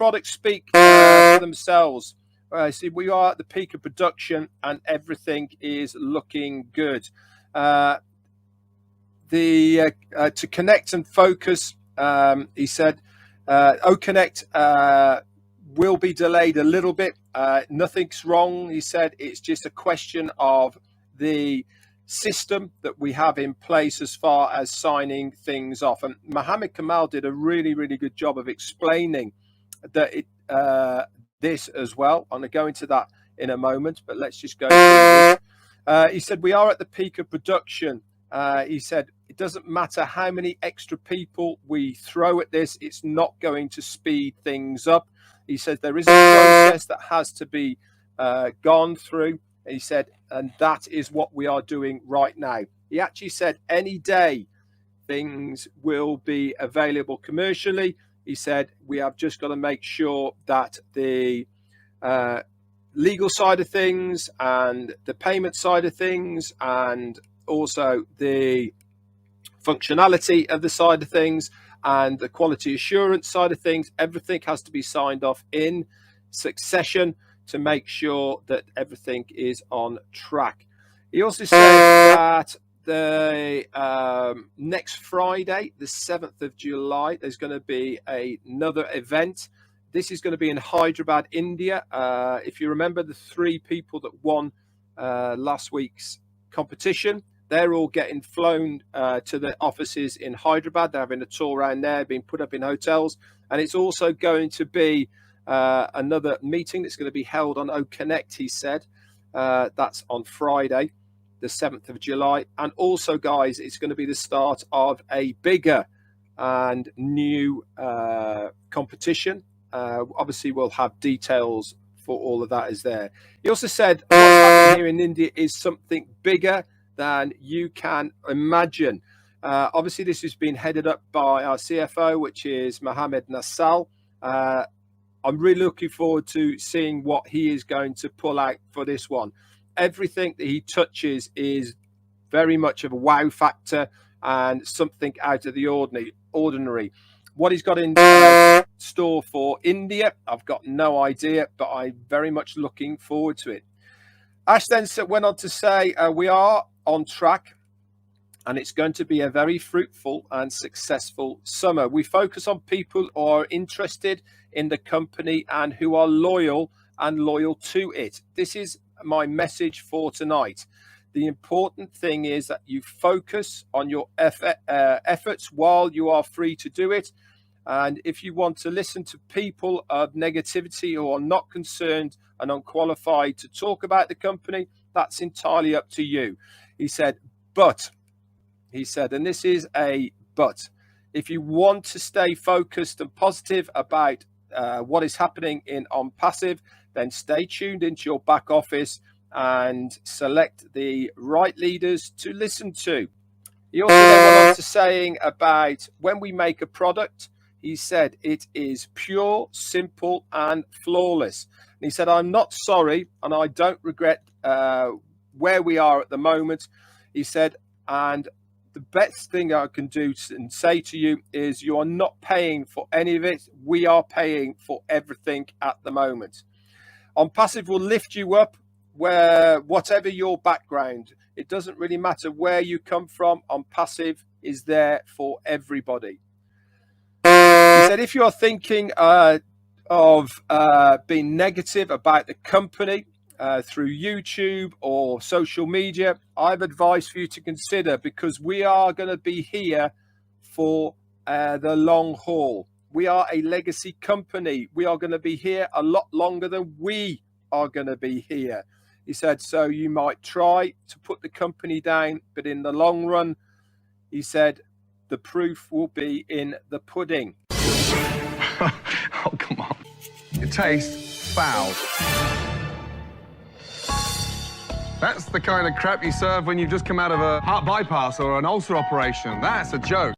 products speak for themselves. See, we are at the peak of production and everything is looking good. To connect and focus, he said, OConnect will be delayed a little bit. Nothing's wrong, he said. It's just a question of the system that we have in place as far as signing things off. And Mohammed Kamal did a really, really good job of explaining that this as well. I'm going to go into that in a moment, but let's just go through this. He said, we are at the peak of production. He said, it doesn't matter how many extra people we throw at this, it's not going to speed things up. He said, there is a process that has to be gone through. He said, and that is what we are doing right now. He actually said any day things will be available commercially. He said, we have just got to make sure that the legal side of things and the payment side of things and also the functionality of the side of things and the quality assurance side of things, everything has to be signed off in succession to make sure that everything is on track. He also said that the next Friday, the 7th of July, there's going to be another event. This is going to be in Hyderabad, India. If you remember the 3 people that won last week's competition, they're all getting flown to the offices in Hyderabad. They're having a tour around there, being put up in hotels. And it's also going to be another meeting that's going to be held on OConnect, he said. That's on Friday, the 7th of July. And also, guys, it's going to be the start of a bigger and new competition. Obviously, we'll have details for all of that is there. He also said what's happening here in India is something bigger than you can imagine. Obviously, this has been headed up by our CFO, which is Mohammed Nassal. I'm really looking forward to seeing what he is going to pull out for this one. Everything that he touches is very much of a wow factor and something out of the ordinary. What he's got in store for India, I've got no idea, but I'm very much looking forward to it. Ash then went on to say, we are on track and it's going to be a very fruitful and successful summer. We focus on people who are interested in the company and who are loyal to it. This is my message for tonight. The important thing is that you focus on your efforts while you are free to do it. And if you want to listen to people of negativity who are not concerned and unqualified to talk about the company, that's entirely up to you. He said, but, he said, and this is a but, if you want to stay focused and positive about what is happening in Onpassive, then stay tuned into your back office and select the right leaders to listen to. He also then went on to saying about when we make a product, he said it is pure, simple and flawless. And he said, I'm not sorry and I don't regret where we are at the moment. He said, and the best thing I can do and say to you is you are not paying for any of it. We are paying for everything at the moment. Onpassive will lift you up where whatever your background, it doesn't really matter where you come from. Onpassive is there for everybody. He said, if you're thinking of being negative about the company through YouTube or social media, I have advice for you to consider, because we are going to be here for the long haul. We are a legacy company. We are going to be here a lot longer than we are going to be here. He said, so you might try to put the company down, but in the long run, he said, the proof will be in the pudding. Oh, come on. It tastes foul. That's the kind of crap you serve when you've just come out of a heart bypass or an ulcer operation. That's a joke.